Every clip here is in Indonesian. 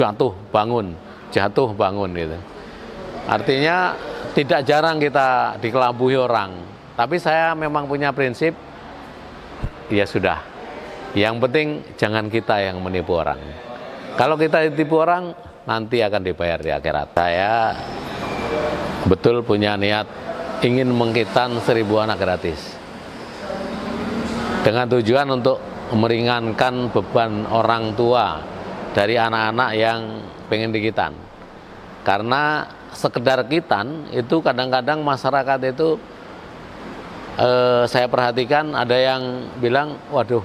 jatuh bangun gitu. Artinya tidak jarang kita dikelabui orang, tapi saya memang punya prinsip, ya sudah, yang penting jangan kita yang menipu orang. Kalau kita ditipu orang, nanti akan dibayar di akhirat. Saya betul punya niat ingin menghitan 1000 anak gratis, dengan tujuan untuk meringankan beban orang tua dari anak-anak yang pengen dikitan. Karena sekedar kitan itu kadang-kadang masyarakat itu saya perhatikan ada yang bilang, waduh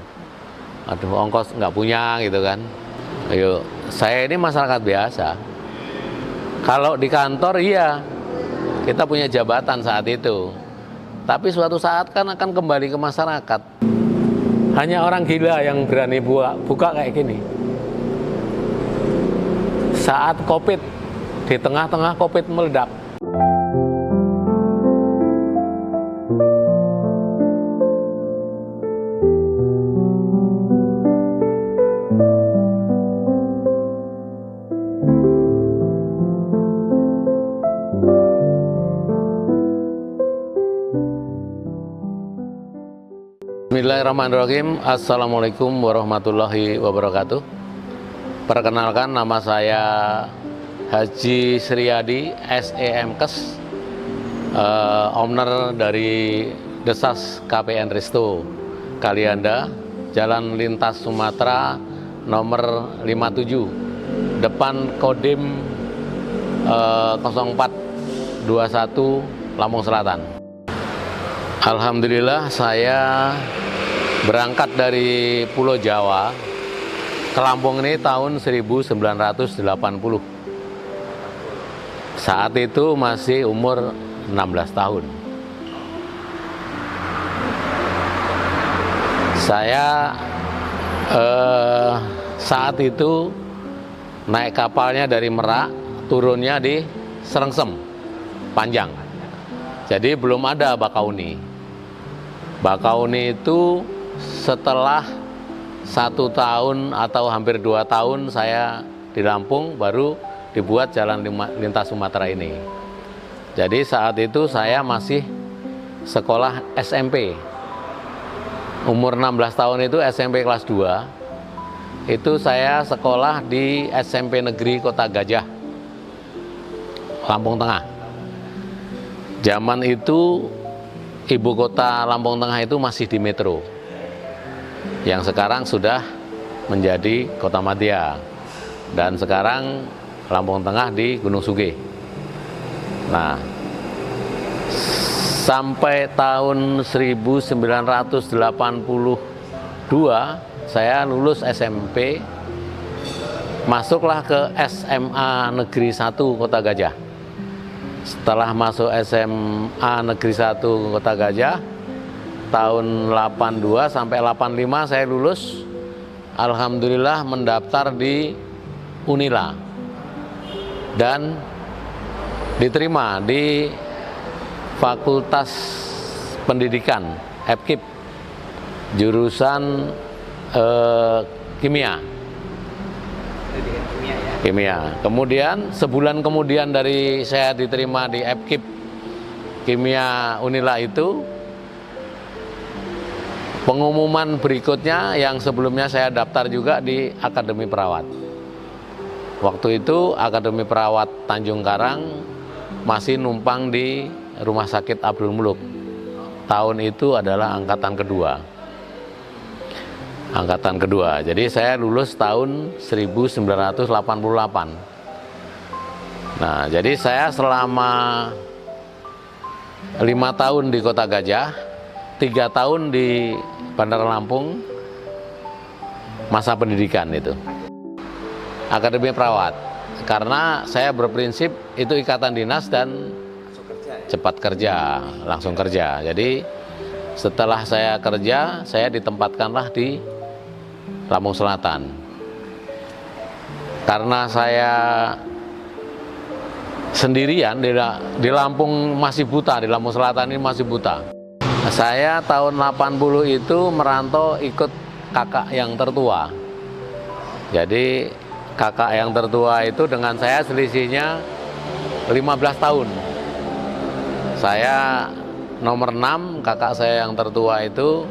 ongkos nggak punya gitu kan. Ayo, saya ini masyarakat biasa. Kalau di kantor iya, kita punya jabatan saat itu. Tapi suatu saat kan akan kembali ke masyarakat. Hanya orang gila yang berani buka kayak gini. Saat COVID, di tengah-tengah COVID meledak. Bismillahirrahmanirrahim. Assalamualaikum warahmatullahi wabarakatuh. Perkenalkan, nama saya Haji Sriyadi, SEMkes, owner dari Desas KPN Resto Kalianda, Jalan Lintas Sumatera nomor 57, depan Kodim 0421 Lampung Selatan. Alhamdulillah, saya berangkat dari Pulau Jawa ke Lampung ini tahun 1980. Saat itu masih umur 16 tahun. Saya saat itu naik kapalnya dari Merak, turunnya di Serengsem, Panjang. Jadi belum ada Bakauni. Bakauni itu setelah 1 tahun atau hampir 2 tahun saya di Lampung baru dibuat jalan lintas Sumatera ini. Jadi saat itu saya masih sekolah SMP. Umur 16 tahun itu SMP kelas 2. Itu saya sekolah di SMP Negeri Kota Gajah, Lampung Tengah. Zaman itu ibu kota Lampung Tengah itu masih di Metro, yang sekarang sudah menjadi Kotamadya, dan sekarang Lampung Tengah di Gunung Sugih. Nah, sampai tahun 1982 saya lulus SMP, masuklah ke SMA Negeri 1 Kota Gajah. Setelah masuk SMA Negeri 1 Kota Gajah, tahun 82 sampai 85 saya lulus. Alhamdulillah mendaftar di Unila dan diterima di Fakultas Pendidikan FKIP, jurusan kimia. Kemudian sebulan kemudian dari saya diterima di FKIP Kimia Unila itu, pengumuman berikutnya yang sebelumnya saya daftar juga di Akademi Perawat. Waktu itu Akademi Perawat Tanjung Karang masih numpang di Rumah Sakit Abdul Muluk. Tahun itu adalah angkatan kedua. Jadi saya lulus tahun 1988. Nah, jadi saya selama 5 tahun di Kota Gajah, 3 tahun di Bandar Lampung, masa pendidikan itu. Akademi Perawat. Karena saya berprinsip itu ikatan dinas dan cepat kerja, langsung kerja. Jadi setelah saya kerja, saya ditempatkanlah di Lampung Selatan. Karena saya sendirian di Lampung masih buta, di Lampung Selatan ini masih buta. Saya tahun 80 itu merantau ikut kakak yang tertua. Jadi kakak yang tertua itu dengan saya selisihnya 15 tahun. Saya nomor 6, kakak saya yang tertua itu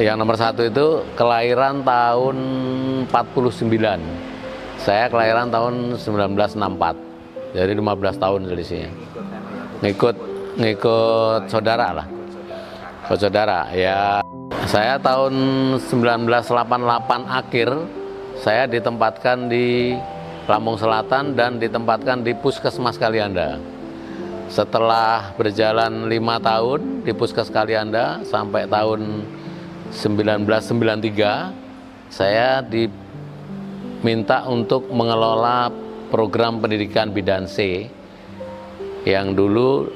yang nomor 1 itu kelahiran tahun 49. Saya kelahiran tahun 1964. Jadi 15 tahun selisihnya. Ngikut saudara lah. Saudara ya. Saya tahun 1988 akhir saya ditempatkan di Lampung Selatan dan ditempatkan di Puskesmas Kalianda. Setelah berjalan 5 tahun di Puskes Kalianda sampai tahun 1993, saya diminta untuk mengelola program pendidikan bidan C yang dulu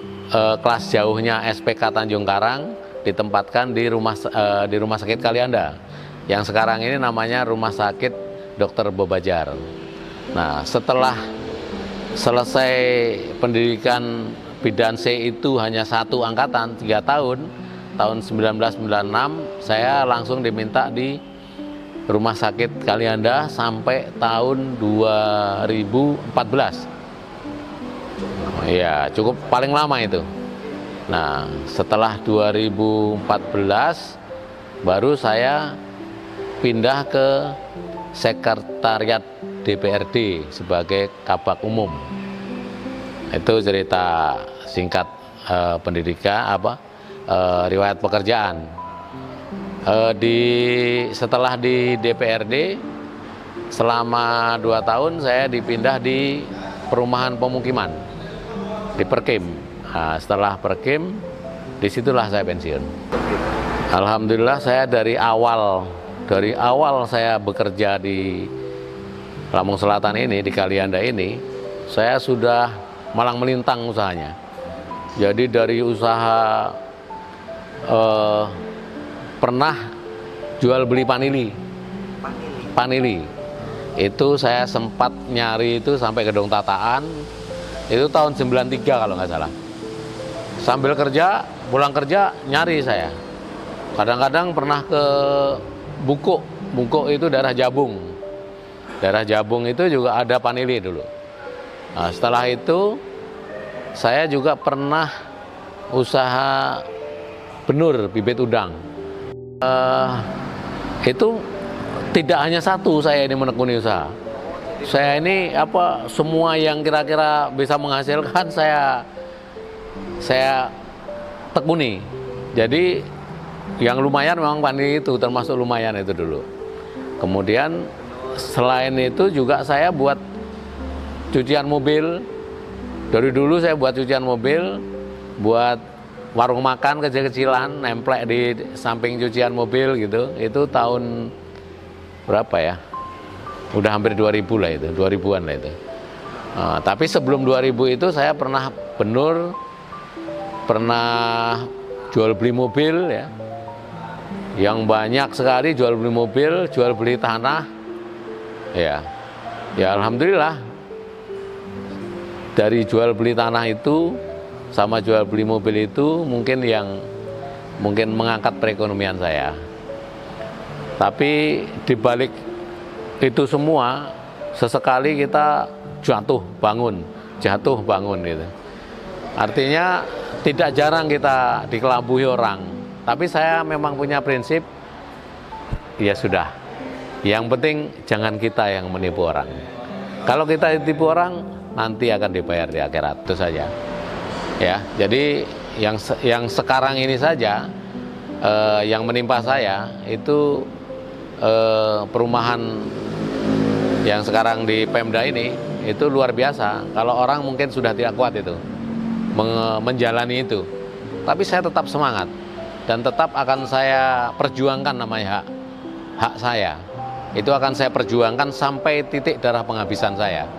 kelas jauhnya SPK Tanjung Karang ditempatkan di rumah sakit Kalianda yang sekarang ini namanya Rumah Sakit Dr. Bobajar. Nah, setelah selesai pendidikan bidan C itu hanya 1 angkatan 3 tahun 1996 saya langsung diminta di Rumah Sakit Kalianda sampai tahun 2014. Ya, cukup paling lama itu. Nah, setelah 2014 baru saya pindah ke sekretariat DPRD sebagai kabak umum. Itu cerita singkat pendidikan riwayat pekerjaan. Setelah di DPRD selama 2 tahun saya dipindah di perumahan pemukiman di Perkim. Nah, setelah Perkim disitulah saya pensiun. Alhamdulillah saya dari awal saya bekerja di Lampung Selatan ini, di Kalianda ini, saya sudah malang melintang usahanya. Jadi dari usaha pernah jual beli panili. Itu saya sempat nyari itu sampai Gedung Tataan. Itu tahun 93 kalau nggak salah. Sambil kerja, pulang kerja nyari saya. Kadang-kadang pernah ke Bungkuk itu daerah Jabung. Daerah Jabung itu juga ada panili dulu. Nah, setelah itu saya juga pernah usaha benur bibit udang. Itu tidak hanya satu saya ini menekuni usaha. Saya ini semua yang kira-kira bisa menghasilkan saya tekuni. Jadi yang lumayan memang panili itu termasuk lumayan itu dulu. Kemudian selain itu juga saya buat cucian mobil. Dari dulu saya buat cucian mobil, buat warung makan kecil-kecilan, nemplek di samping cucian mobil gitu. Itu tahun berapa ya? Udah hampir 2000 lah itu, 2000-an lah itu. Tapi sebelum 2000 itu saya pernah benur, pernah jual beli mobil ya. Yang banyak sekali jual beli mobil, jual beli tanah. Ya alhamdulillah. Dari jual beli tanah itu sama jual beli mobil itu mungkin mengangkat perekonomian saya. Tapi dibalik itu semua sesekali kita jatuh bangun gitu. Artinya tidak jarang kita dikelabui orang. Tapi saya memang punya prinsip, ya sudah. Yang penting jangan kita yang menipu orang. Kalau kita ditipu orang, nanti akan dibayar di akhirat, itu saja. Ya, jadi yang sekarang ini saja yang menimpa saya itu perumahan yang sekarang di Pemda ini itu luar biasa. Kalau orang mungkin sudah tidak kuat itu menjalani itu, tapi saya tetap semangat dan tetap akan saya perjuangkan namanya hak saya. Itu akan saya perjuangkan sampai titik darah penghabisan saya.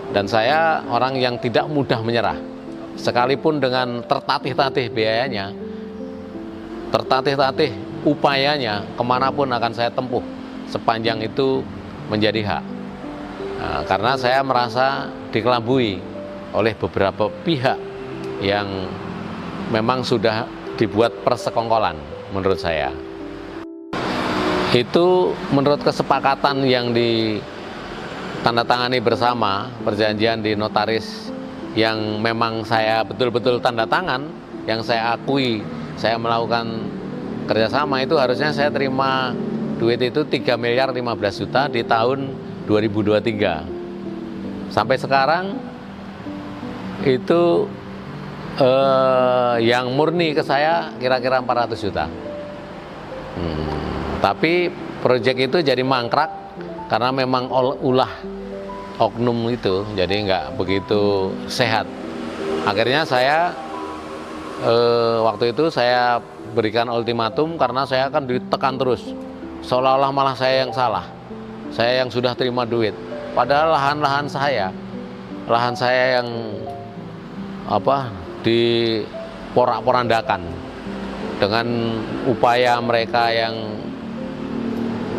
Dan saya orang yang tidak mudah menyerah. Sekalipun dengan tertatih-tatih biayanya, tertatih-tatih upayanya, kemanapun akan saya tempuh sepanjang itu menjadi hak. Nah, karena saya merasa dikelabui oleh beberapa pihak yang memang sudah dibuat persekongkolan menurut saya. Itu menurut kesepakatan yang ditandatangani bersama, perjanjian di notaris yang memang saya betul-betul tanda tangan, yang saya akui saya melakukan kerjasama, itu harusnya saya terima duit itu 3 miliar 15 juta di tahun 2023. Sampai sekarang itu yang murni ke saya kira-kira 400 juta. Tapi proyek itu jadi mangkrak karena memang ulah oknum itu, jadi nggak begitu sehat. Akhirnya saya waktu itu saya berikan ultimatum karena saya akan ditekan terus, seolah-olah malah saya yang salah, saya yang sudah terima duit. Padahal lahan saya yang diporak-porandakan dengan upaya mereka yang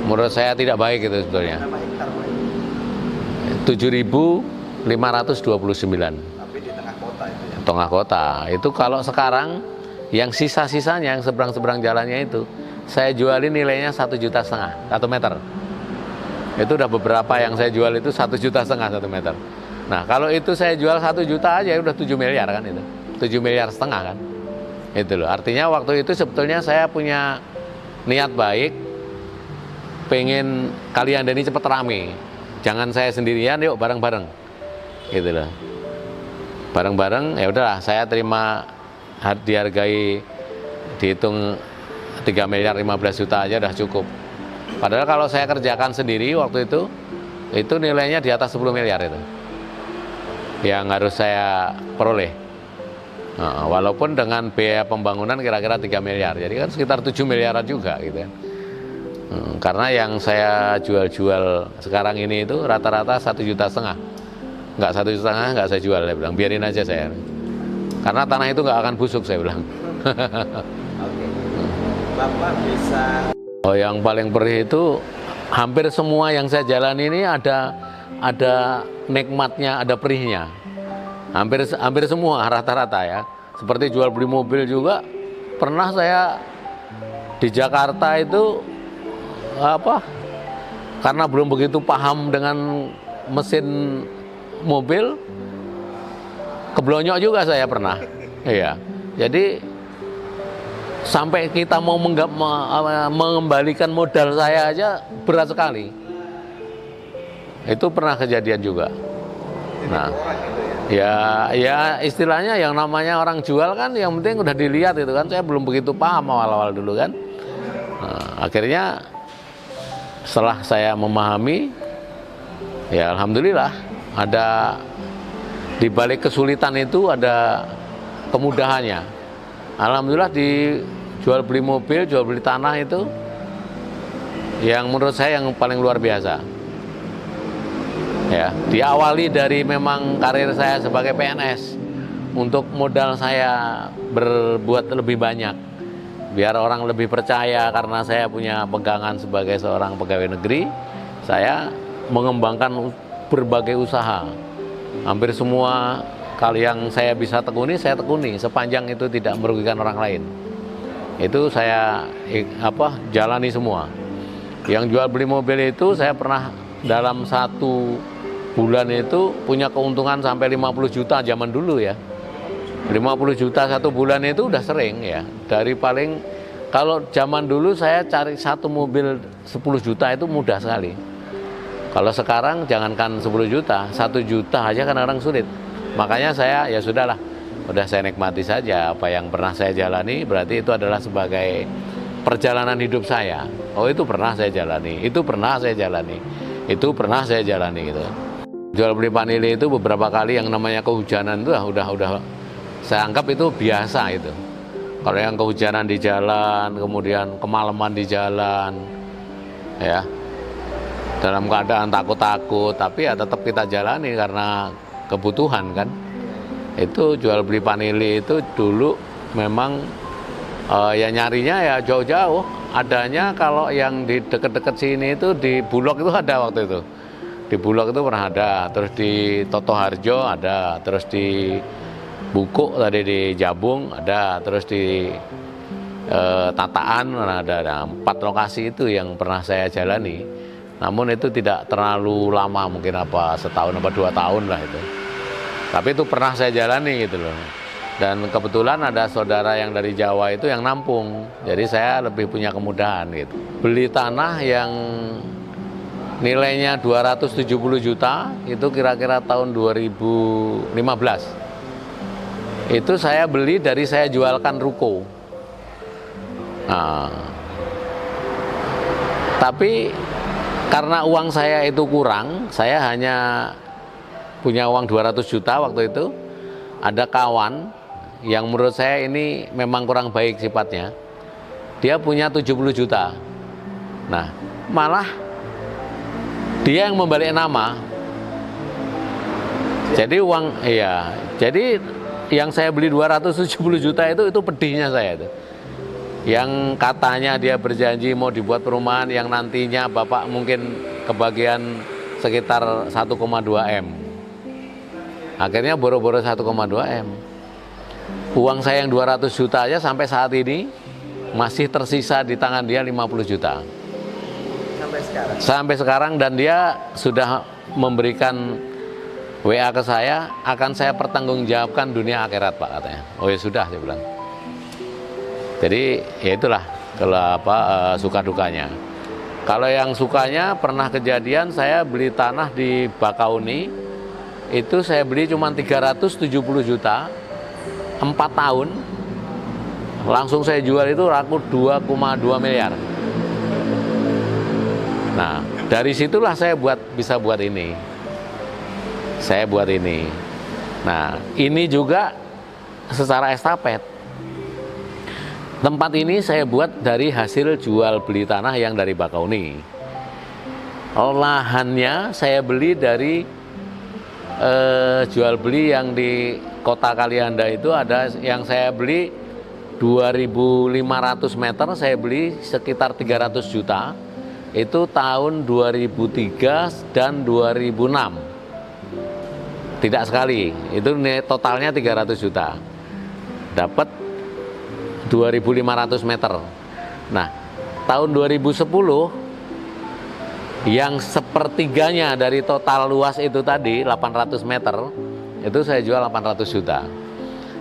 menurut saya tidak baik itu sebetulnya. 7.529. Tapi di tengah kota itu ya. Tengah kota. Itu kalau sekarang yang sisa-sisanya yang seberang-seberang jalannya itu saya jualin nilainya 1,5 juta 1 meter. Itu udah beberapa yang saya jual itu 1,5 juta 1 meter. Nah, kalau itu saya jual 1 juta aja udah 7 miliar kan itu. 7,5 miliar kan. Itu loh. Artinya waktu itu sebetulnya saya punya niat baik, pengen kalian ini cepet rame. Jangan saya sendirian, yuk bareng-bareng. Gitu loh. Bareng-bareng, ya udahlah, saya terima dihargai, dihitung 3 miliar 15 juta aja udah cukup. Padahal kalau saya kerjakan sendiri waktu itu nilainya di atas 10 miliar itu yang harus saya peroleh. Nah, walaupun dengan biaya pembangunan kira-kira 3 miliar, jadi kan sekitar 7 miliaran juga gitu kan. Karena yang saya jual-jual sekarang ini itu rata-rata 1,5 juta. Nggak 1,5 juta nggak saya jual, saya bilang biarin aja saya. Karena tanah itu nggak akan busuk, saya bilang. Oke. Bapak bisa. Oh, yang paling perih itu hampir semua yang saya jalani ini ada nikmatnya, ada perihnya. Hampir semua rata-rata ya. Seperti jual beli mobil juga pernah saya di Jakarta itu karena belum begitu paham dengan mesin mobil, keblonyok juga saya pernah. Iya. Jadi sampai kita mau mengembalikan modal saya aja berat sekali. Itu pernah kejadian juga. Nah, ya istilahnya yang namanya orang jual kan yang penting udah dilihat itu kan. Saya belum begitu paham awal-awal dulu kan. Nah, akhirnya setelah saya memahami, ya alhamdulillah ada di balik kesulitan itu ada kemudahannya. Alhamdulillah di jual beli mobil, jual beli tanah itu yang menurut saya yang paling luar biasa. Ya, diawali dari memang karir saya sebagai PNS untuk modal saya berbuat lebih banyak. Biar orang lebih percaya karena saya punya pegangan sebagai seorang pegawai negeri, saya mengembangkan berbagai usaha. Hampir semua kali yang saya bisa tekuni, saya tekuni sepanjang itu tidak merugikan orang lain. Itu saya jalani semua. Yang jual beli mobil itu saya pernah dalam 1 bulan itu punya keuntungan sampai 50 juta zaman dulu ya. 50 juta 1 bulan itu udah sering ya. Dari paling kalau zaman dulu saya cari 1 mobil 10 juta itu mudah sekali. Kalau sekarang jangankan 10 juta, 1 juta aja kan orang sulit. Makanya saya ya sudahlah, udah saya nikmati saja apa yang pernah saya jalani, berarti itu adalah sebagai perjalanan hidup saya. Oh, itu pernah saya jalani, itu pernah saya jalani, itu pernah saya jalani gitu. Jual beli panili itu beberapa kali yang namanya kehujanan itu udah saya anggap itu biasa itu. Kalau yang kehujanan di jalan, kemudian kemalaman di jalan, ya dalam keadaan takut-takut, tapi ya tetap kita jalani karena kebutuhan kan. Itu jual beli panili itu dulu memang ya nyarinya ya jauh-jauh. Adanya kalau yang di deket-deket sini itu di Bulog itu ada waktu itu. Di Bulog itu pernah ada, terus di Totoharjo ada, terus di Bukuk tadi di Jabung ada, terus di tataan, ada 4 lokasi itu yang pernah saya jalani. Namun itu tidak terlalu lama, mungkin setahun 2 tahun lah itu. Tapi itu pernah saya jalani gitu loh. Dan kebetulan ada saudara yang dari Jawa itu yang nampung, jadi saya lebih punya kemudahan gitu. Beli tanah yang nilainya 270 juta itu kira-kira tahun 2015. Itu saya beli dari saya jualkan ruko. Nah, tapi karena uang saya itu kurang, saya hanya punya uang 200 juta waktu itu. Ada kawan yang menurut saya ini memang kurang baik sifatnya. Dia punya 70 juta. Nah, malah dia yang membalik nama. Jadi jadi yang saya beli 270 juta itu pedihnya saya itu. Yang katanya dia berjanji mau dibuat perumahan yang nantinya Bapak mungkin kebagian sekitar 1,2 M. Akhirnya boro-boro 1,2 M. Uang saya yang 200 juta aja sampai saat ini masih tersisa di tangan dia 50 juta. Sampai sekarang, dan dia sudah memberikan WA ke saya, akan saya pertanggungjawabkan dunia akhirat Pak, katanya. Oh ya sudah, saya bilang. Jadi ya itulah kalau suka dukanya. Kalau yang sukanya, pernah kejadian saya beli tanah di Bakauni, itu saya beli cuma 370 juta, 4 tahun, langsung saya jual itu laku 2,2 miliar. Nah, dari situlah saya bisa buat ini. Saya buat ini. Nah, ini juga secara estafet. Tempat ini saya buat dari hasil jual beli tanah yang dari Bakauni. Lahannya saya beli dari jual beli yang di Kota Kalianda itu, ada yang saya beli 2.500 meter, saya beli sekitar 300 juta. Itu tahun 2003 dan 2006. Tidak sekali, itu totalnya 300 juta. Dapat 2.500 meter. Nah, tahun 2010 yang sepertiganya dari total luas itu tadi 800 meter, itu saya jual 800 juta.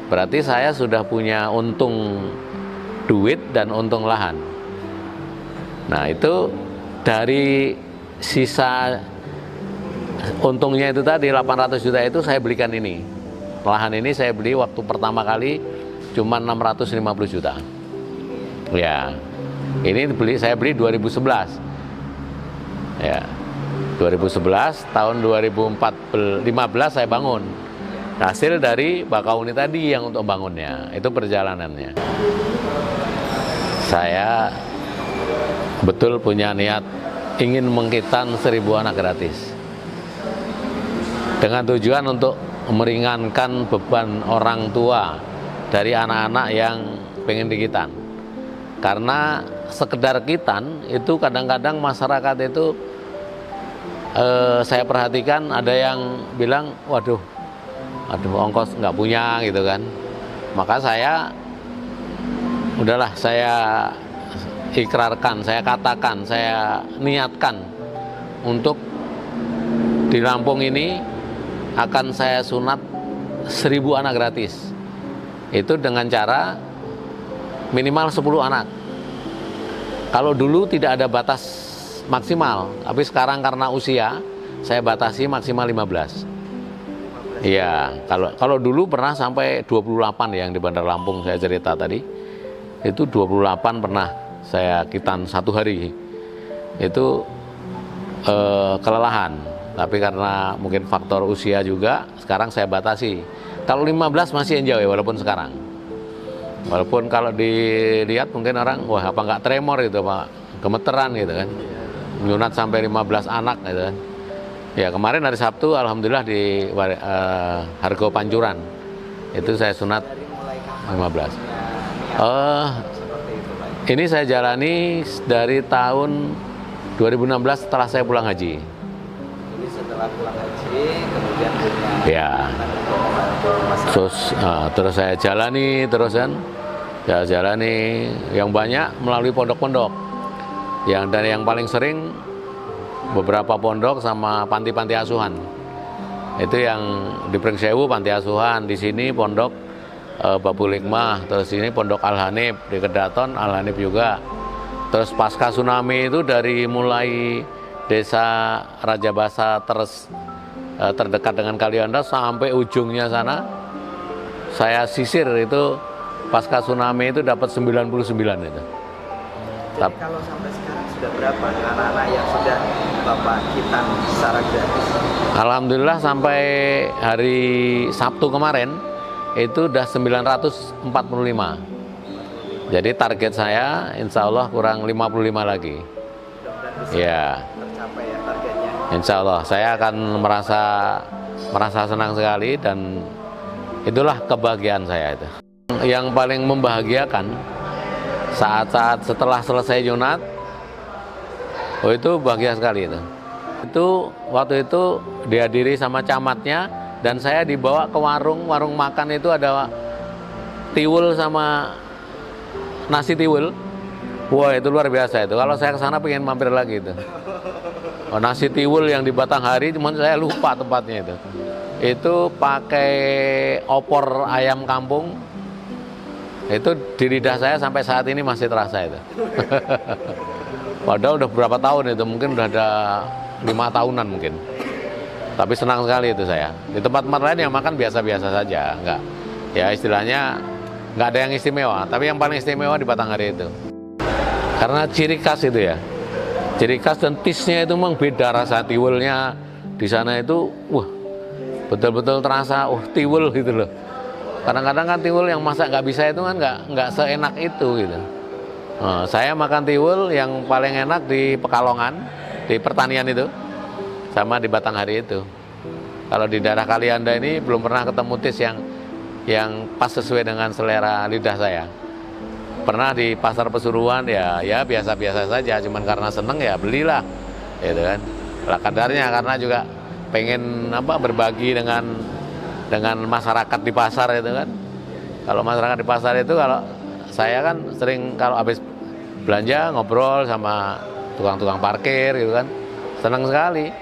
Berarti saya sudah punya untung duit dan untung lahan. Nah, itu dari sisa untungnya itu tadi 800 juta itu saya belikan ini. Lahan ini saya beli waktu pertama kali cuma 650 juta. Ya. Ini saya beli 2011. Ya. 2011, tahun 2015 saya bangun. Hasil dari Bakauni tadi yang untuk bangunnya, itu perjalanannya. Saya betul punya niat ingin menghitan 1000 anak gratis. Dengan tujuan untuk meringankan beban orang tua dari anak-anak yang pengen dikitan. Karena sekedar kitan itu kadang-kadang masyarakat itu saya perhatikan ada yang bilang, waduh ongkos nggak punya gitu kan. Maka saya udahlah, saya ikrarkan, saya katakan, saya niatkan untuk di Lampung ini akan saya sunat 1000 anak gratis. Itu dengan cara minimal 10 anak. Kalau dulu tidak ada batas maksimal, tapi sekarang karena usia saya batasi maksimal 15. Iya, kalau dulu pernah sampai 28 yang di Bandar Lampung saya cerita tadi. Itu 28 pernah saya kitan 1 hari. Itu kelelahan, tapi karena mungkin faktor usia juga sekarang saya batasi. Kalau 15 masih enjoy walaupun sekarang. Walaupun kalau dilihat mungkin orang, wah apa nggak tremor gitu Pak, gemeteran gitu kan. Nyunat sampai 15 anak gitu kan. Ya kemarin hari Sabtu alhamdulillah di Hargo Pancuran itu saya sunat 15. Ini saya jalani dari tahun 2016 setelah saya pulang haji. Ini setelah pulang haji, kemudian punya Ya. Terus saya jalani terus kan. saya jalani yang banyak melalui pondok-pondok. Dan yang paling sering beberapa pondok sama panti-panti asuhan. Itu yang di Pringsewu panti asuhan, di sini pondok Babul Hikmah, terus ini pondok Al-Hanif, di Kedaton Al-Hanif juga. Terus pasca tsunami itu dari mulai desa Rajabasa terdekat dengan Kalianda sampai ujungnya sana, saya sisir itu pasca tsunami itu dapat 99 itu. Jadi kalau sampai sekarang sudah berapa anak-anak yang sudah Bapak hitan secara gratis? Alhamdulillah sampai hari Sabtu kemarin itu udah 945. Jadi target saya insya Allah kurang 55 lagi. Mudah-mudahan bisa Ya, tercapai ya targetnya. insya Allah saya akan merasa senang sekali, dan itulah kebahagiaan saya itu. Yang paling membahagiakan saat-saat setelah selesai nyunat, oh itu bahagia sekali itu. Itu waktu itu dihadiri sama camatnya, dan saya dibawa ke warung makan itu ada tiwul sama nasi tiwul. Wah itu luar biasa itu. Kalau saya ke sana pengen mampir lagi itu. Oh, nasi tiwul yang di Batanghari, cuman saya lupa tempatnya itu. Itu pakai opor ayam kampung. Itu di lidah saya sampai saat ini masih terasa itu. Padahal udah berapa tahun itu, mungkin udah ada 5 tahunan mungkin. Tapi senang sekali itu saya. Di tempat-tempat lain yang makan biasa-biasa saja, enggak. Ya istilahnya enggak ada yang istimewa, tapi yang paling istimewa di Batanghari itu. Karena ciri khas itu ya. Ciri khas dan taste-nya itu memang beda, rasa tiwulnya di sana itu wah, betul-betul terasa tiwul gitu loh. Kadang-kadang kan tiwul yang masak nggak bisa itu kan nggak seenak itu gitu. Nah, saya makan tiwul yang paling enak di Pekalongan, di pertanian itu, sama di Batanghari itu. Kalau di daerah Kalianda ini belum pernah ketemu tis yang pas sesuai dengan selera lidah saya. Pernah di pasar Pesuruan ya biasa-biasa saja, cuman karena seneng ya belilah, gitu kan. Lah kadarnya karena juga pengen berbagi dengan masyarakat di pasar itu kan. Kalau masyarakat di pasar itu, kalau saya kan sering kalau habis belanja ngobrol sama tukang-tukang parkir gitu kan, senang sekali.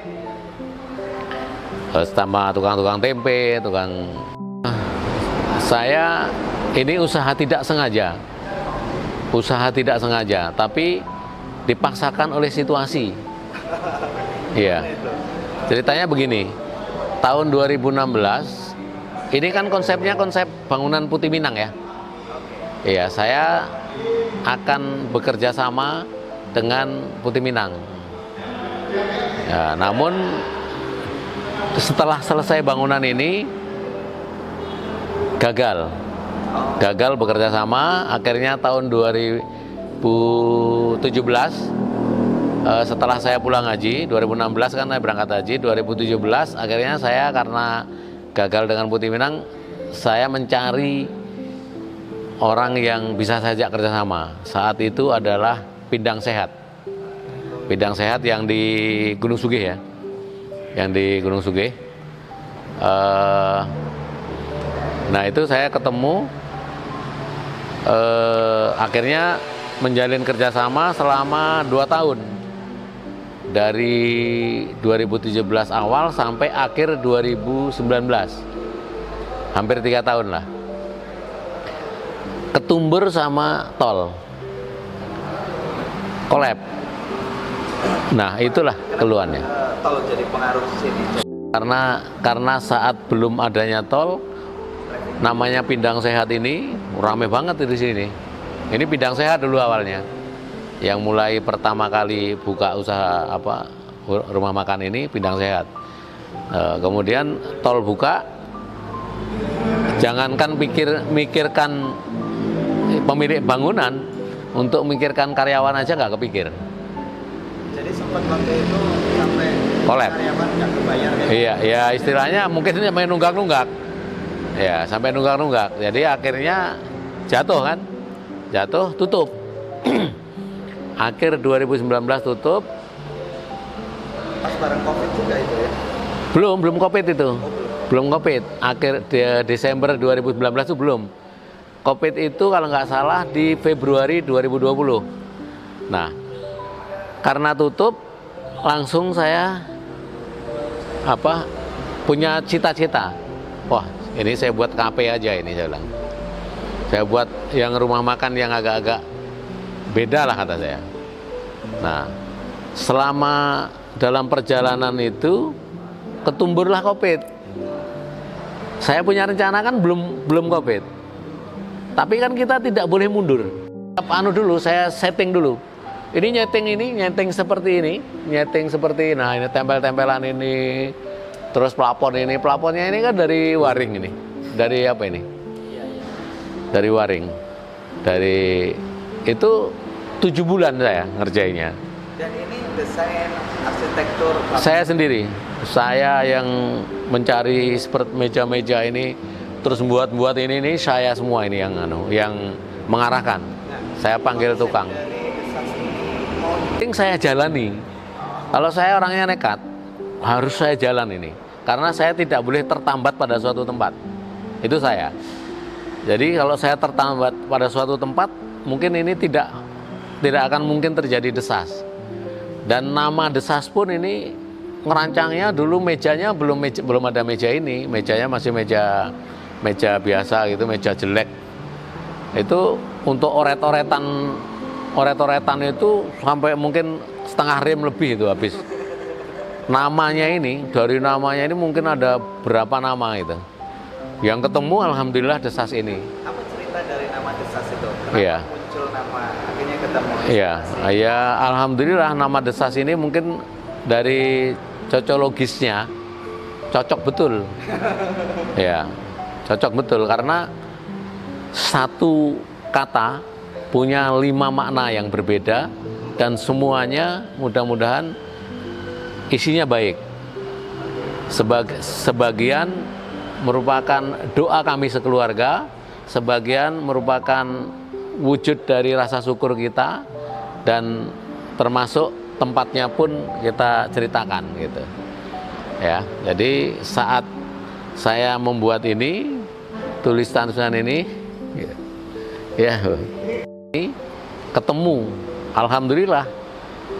Terus sama tukang-tukang tempe, saya ini usaha tidak sengaja, tapi dipaksakan oleh situasi. Iya. Ceritanya begini, tahun 2016 ini kan konsepnya konsep bangunan Putih Minang ya. Iya, saya akan bekerja sama dengan Putih Minang. Ya, namun setelah selesai bangunan ini gagal bekerja sama. Akhirnya tahun 2017 setelah saya pulang haji, 2016 kan saya berangkat haji, 2017 akhirnya saya karena gagal dengan Putih Minang, saya mencari orang yang bisa saya ajak kerjasama. Saat itu adalah Pindang Sehat yang di Gunung Sugih ya, nah itu saya ketemu, akhirnya menjalin kerjasama selama 2 tahun. Dari 2017 awal sampai akhir 2019, hampir 3 tahun lah. Ketumbur sama tol, collab. Nah itulah keluhannya. Tol jadi pengaruh sini. Karena saat belum adanya tol, namanya Pindang Sehat ini rame banget di sini. Ini Pindang Sehat dulu awalnya, yang mulai pertama kali buka usaha rumah makan ini Pindang Sehat. Kemudian tol buka, jangankan mikirkan pemilik bangunan, untuk mikirkan karyawan aja nggak kepikir. Jadi sempat waktu itu sampai collab. Karyawan nggak kebayar ya? Iya, ya istilahnya mungkin sampai nunggak-nunggak. Ya, sampai nunggak-nunggak. Jadi akhirnya jatuh, tutup. Akhir 2019 tutup. Pas bareng Covid juga itu ya? Belum Covid itu. Belum Covid. Akhir Desember 2019 itu belum. COVID itu kalau nggak salah di Februari 2020. Nah, karena tutup, langsung saya punya cita-cita. Wah, ini saya buat kafe aja ini, saya bilang. Saya buat yang rumah makan yang agak-agak beda lah, kata saya. Nah, selama dalam perjalanan itu ketumburlah COVID. Saya punya rencana kan belum COVID. Tapi kan kita tidak boleh mundur. Dulu saya setting dulu. Ini nyeting seperti ini, nah ini tempel-tempelan ini, terus pelaponnya ini kan dari waring ini, dari apa ini? Dari waring, dari itu 7 bulan saya ngerjainnya. Dan ini desain arsitektur Saya sendiri, saya yang mencari seperti meja-meja ini, terus buat ini saya semua ini yang mengarahkan. Saya panggil tukang. Saya jalani. Kalau saya orangnya nekat, harus saya jalan ini. Karena saya tidak boleh tertambat pada suatu tempat. Itu saya. Jadi kalau saya tertambat pada suatu tempat, mungkin ini tidak akan mungkin terjadi desas. Dan nama desas pun ini ngerancangnya dulu mejanya belum ada meja ini. Mejanya masih meja biasa gitu, meja jelek. Itu untuk oret-oretan itu sampai mungkin setengah rem lebih itu habis. Dari namanya ini mungkin ada berapa nama itu. Yang ketemu alhamdulillah desas ini. Apa cerita dari nama desas itu? Kenapa Iya. muncul nama akhirnya ketemu? Iya, alhamdulillah nama desas ini mungkin dari cocologisnya cocok betul. Ya, cocok betul karena satu kata punya 5 makna yang berbeda dan semuanya mudah-mudahan isinya baik. Sebagian merupakan doa kami sekeluarga, sebagian merupakan wujud dari rasa syukur kita, dan termasuk tempatnya pun kita ceritakan gitu. Ya, jadi saat saya membuat ini, tulisan ini, ya, ini ketemu, alhamdulillah,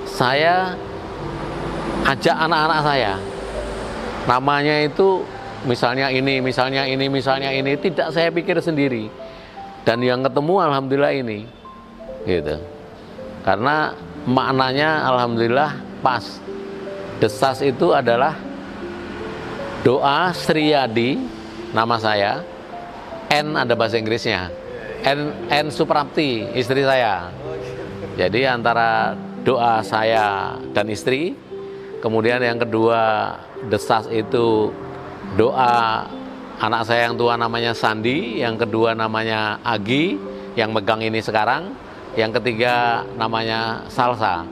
saya ajak anak-anak saya, namanya itu misalnya ini, tidak saya pikir sendiri, dan yang ketemu alhamdulillah ini, gitu. Karena maknanya alhamdulillah pas. Desas itu adalah doa Sriyadi, nama saya. N ada bahasa Inggrisnya. N Suprapti, istri saya. Jadi antara doa saya dan istri. Kemudian yang kedua, desas itu doa anak saya yang tua namanya Sandi, yang kedua namanya Agi, yang megang ini sekarang, yang ketiga namanya Salsa.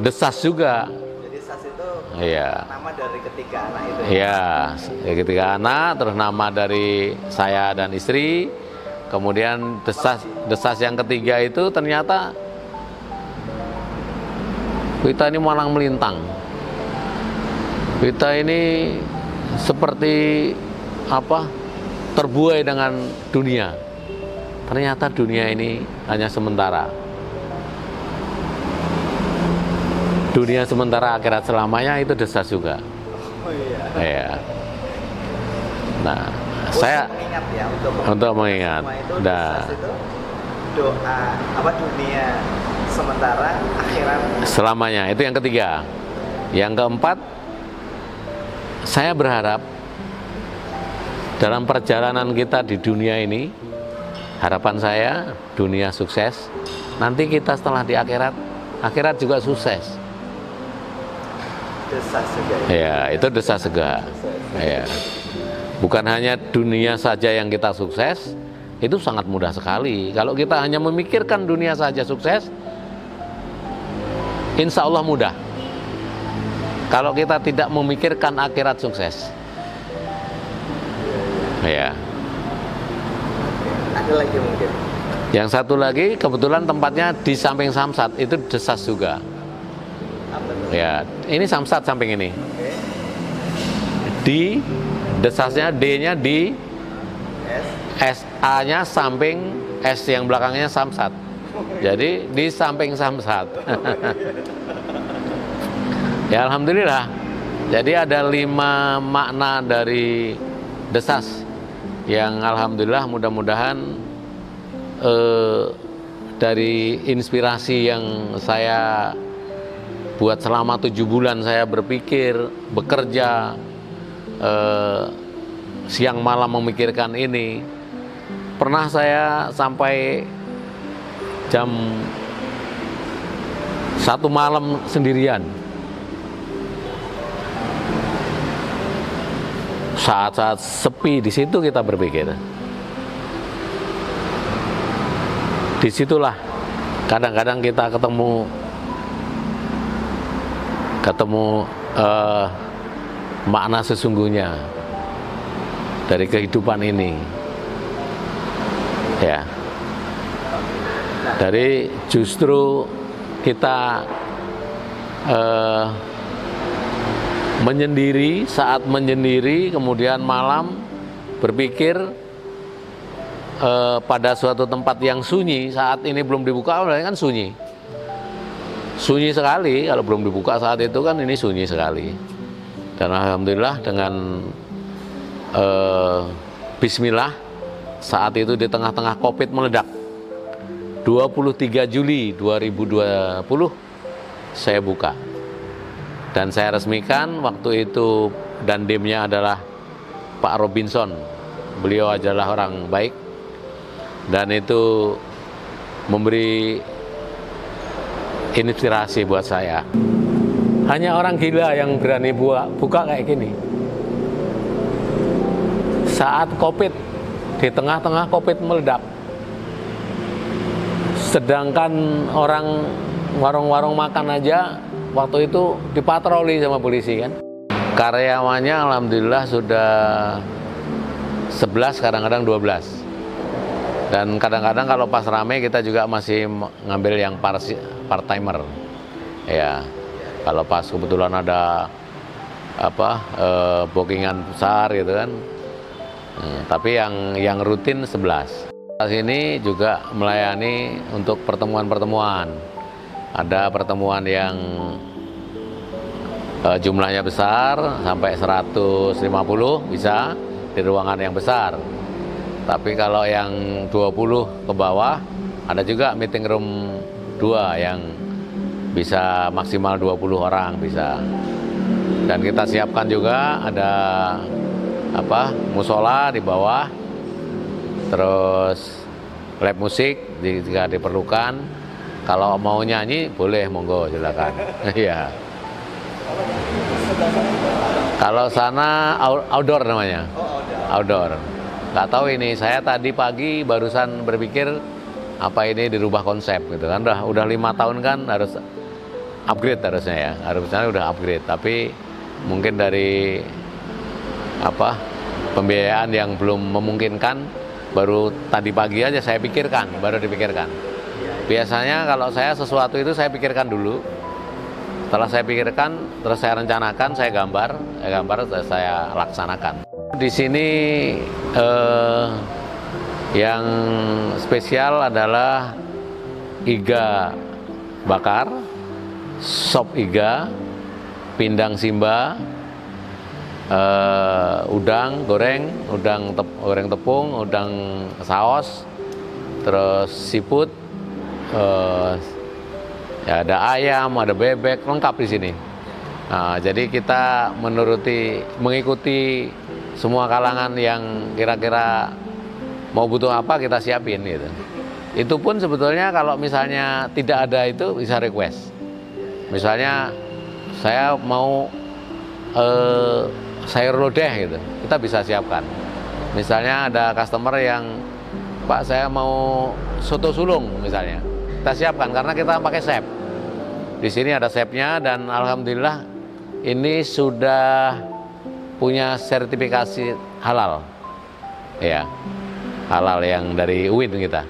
Desas juga. Jadi sas itu Iya. nama dari ketiga anak itu. Iya, ketiga anak, terus nama dari saya dan istri. Kemudian desas yang ketiga itu ternyata kita ini malang melintang. Kita ini seperti terbuai dengan dunia. Ternyata dunia ini hanya sementara. Dunia sementara, akhirat selamanya, itu desas juga. Oh iya. Iya. Nah, saya mengingat ya untuk mengingat. Semua itu Nah, desas itu doa dunia sementara, akhirat selamanya, itu yang ketiga. Yang keempat, saya berharap dalam perjalanan kita di dunia ini, harapan saya dunia sukses, nanti kita setelah di akhirat juga sukses. desas juga. Ya, itu desas juga. Ya. Bukan hanya dunia saja yang kita sukses, itu sangat mudah sekali. Kalau kita hanya memikirkan dunia saja sukses, insya Allah mudah. Kalau kita tidak memikirkan akhirat sukses. Ya. Ada lagi mungkin. Yang satu lagi kebetulan tempatnya di samping Samsat, itu desas juga. Apa tuh? Ya, ini Samsat samping ini. Oke. Di desasnya D-nya di S. A-nya samping, S yang belakangnya Samsat. Jadi di samping Samsat. Ya alhamdulillah. Jadi ada 5 makna dari desas yang alhamdulillah mudah-mudahan dari inspirasi yang saya buat selama 7 bulan saya berpikir, bekerja, siang malam memikirkan ini. Pernah saya sampai jam 1 malam sendirian. Saat-saat sepi, di situ kita berpikir. Disitulah kadang-kadang kita ketemu makna sesungguhnya dari kehidupan ini. Ya. Dari justru kita menyendiri, saat menyendiri kemudian malam berpikir pada suatu tempat yang sunyi, saat ini belum dibuka kan sunyi sekali. Kalau belum dibuka saat itu kan ini sunyi sekali. Dan alhamdulillah dengan bismillah, saat itu di tengah-tengah COVID meledak 23 Juli 2020 saya buka. Dan saya resmikan waktu itu, dan dimnya adalah Pak Robinson. Beliau adalah orang baik dan itu memberi inspirasi buat saya. Hanya orang gila yang berani buka kayak gini. Saat COVID, di tengah-tengah COVID meledak, sedangkan orang warung-warung makan aja waktu itu dipatroli sama polisi kan. Karyawannya alhamdulillah sudah 11, kadang-kadang 12. Dan kadang-kadang kalau pas rame kita juga masih ngambil yang part-timer. Ya. Kalau pas kebetulan ada bookingan besar gitu kan. Tapi yang rutin 11. Sini juga melayani untuk pertemuan-pertemuan. Ada pertemuan yang jumlahnya besar sampai 150 bisa di ruangan yang besar. Tapi kalau yang 20 ke bawah ada juga meeting room 2 yang bisa maksimal 20 orang bisa. Dan kita siapkan juga ada musola di bawah. Terus lab musik jika diperlukan. Kalau mau nyanyi boleh, monggo silakan. Iya. Kalau sana outdoor namanya. Outdoor. Nggak tahu ini, saya tadi pagi barusan berpikir apa ini dirubah konsep gitu kan. Udah 5 tahun kan harus upgrade harusnya ya. Harusnya udah upgrade, tapi mungkin dari pembiayaan yang belum memungkinkan, baru tadi pagi aja saya pikirkan, baru dipikirkan. Biasanya kalau saya sesuatu itu saya pikirkan dulu. Setelah saya pikirkan, terus saya rencanakan, saya gambar, saya laksanakan. Di sini yang spesial adalah iga bakar, sop iga, pindang simba, udang goreng, goreng tepung, udang saos, terus siput, ya ada ayam, ada bebek, lengkap di sini. Nah, jadi kita mengikuti semua kalangan yang kira-kira mau butuh apa kita siapin gitu. Itu pun sebetulnya kalau misalnya tidak ada itu bisa request. Misalnya saya mau sayur lodeh gitu, kita bisa siapkan. Misalnya ada customer yang, Pak saya mau soto sulung misalnya, kita siapkan karena kita pakai chef. Di sini ada chefnya dan alhamdulillah ini sudah punya sertifikasi halal, ya halal yang dari UIN kita.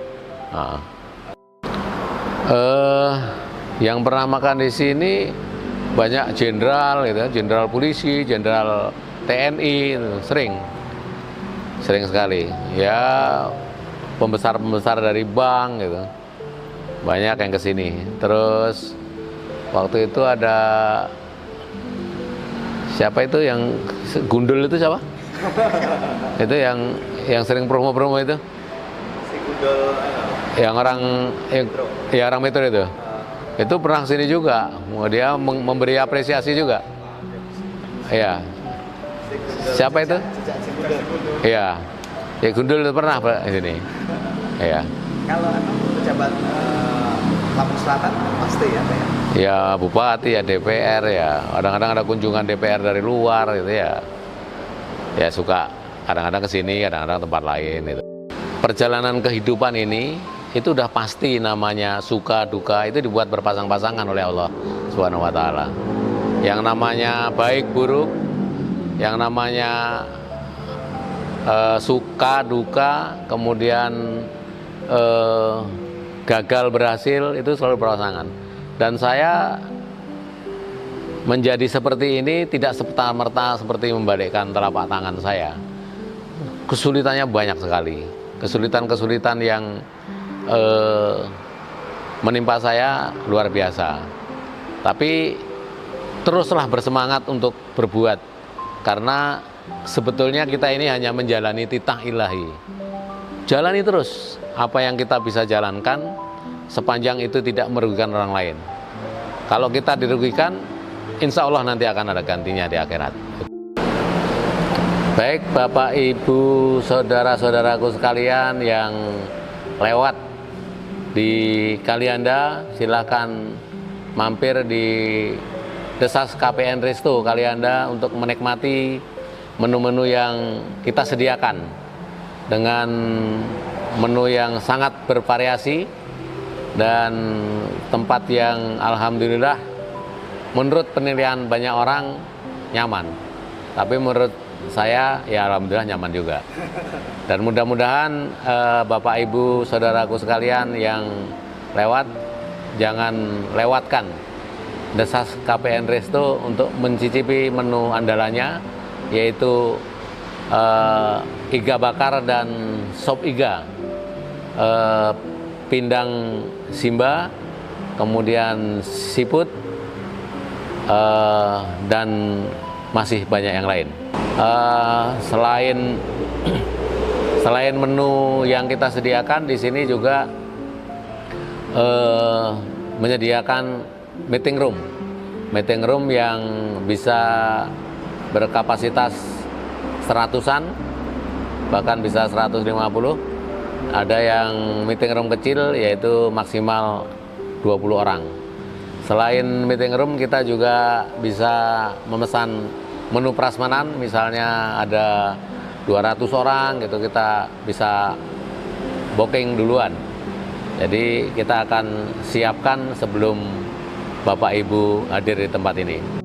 Yang pernah makan di sini banyak jenderal, gitu, jenderal polisi, jenderal TNI, sering sekali. Ya pembesar-pembesar dari bank gitu. Banyak yang kesini. Terus waktu itu ada siapa itu yang gundul itu siapa? Itu yang sering promo-promo itu. Si Gundul Yang orang Metro itu. Itu pernah sini juga. Dia memberi apresiasi juga. Iya. Siapa itu? Iya. Ya Gundul itu pernah Pak di sini. Iya. Kalau pejabat Lampung Selatan pasti ya Pak ya? Ya bupati, ya DPR, ya kadang-kadang ada kunjungan DPR dari luar gitu ya. Ya suka kadang-kadang ke sini, kadang-kadang tempat lain gitu. Perjalanan kehidupan ini itu udah pasti namanya suka duka itu dibuat berpasang-pasangan oleh Allah Subhanahu wa taala. Yang namanya baik buruk, yang namanya suka duka, kemudian gagal berhasil itu selalu berpasangan. Dan saya menjadi seperti ini tidak serta-merta seperti membalikkan telapak tangan saya. Kesulitannya banyak sekali. Kesulitan-kesulitan yang menimpa saya luar biasa. Tapi teruslah bersemangat untuk berbuat. Karena sebetulnya kita ini hanya menjalani titah ilahi. Jalani terus apa yang kita bisa jalankan sepanjang itu tidak merugikan orang lain. Kalau kita dirugikan, insya Allah nanti akan ada gantinya di akhirat. Baik Bapak Ibu saudara-saudaraku sekalian yang lewat di Kalianda, silakan mampir di Desas KPN Resto Kalianda untuk menikmati menu-menu yang kita sediakan dengan menu yang sangat bervariasi dan tempat yang alhamdulillah menurut penilaian banyak orang nyaman. Tapi menurut saya ya alhamdulillah nyaman juga. Dan mudah-mudahan Bapak Ibu saudaraku sekalian yang lewat jangan lewatkan Desas KPN Resto untuk mencicipi menu andalannya, yaitu iga bakar dan sop iga, pindang simba, kemudian siput, dan masih banyak yang lain. Selain menu yang kita sediakan, di sini juga menyediakan meeting room yang bisa berkapasitas 100-an, bahkan bisa 150. Ada yang meeting room kecil yaitu maksimal 20 orang. Selain meeting room, kita juga bisa memesan menu prasmanan, misalnya ada 200 orang gitu, kita bisa booking duluan. Jadi kita akan siapkan sebelum Bapak Ibu hadir di tempat ini.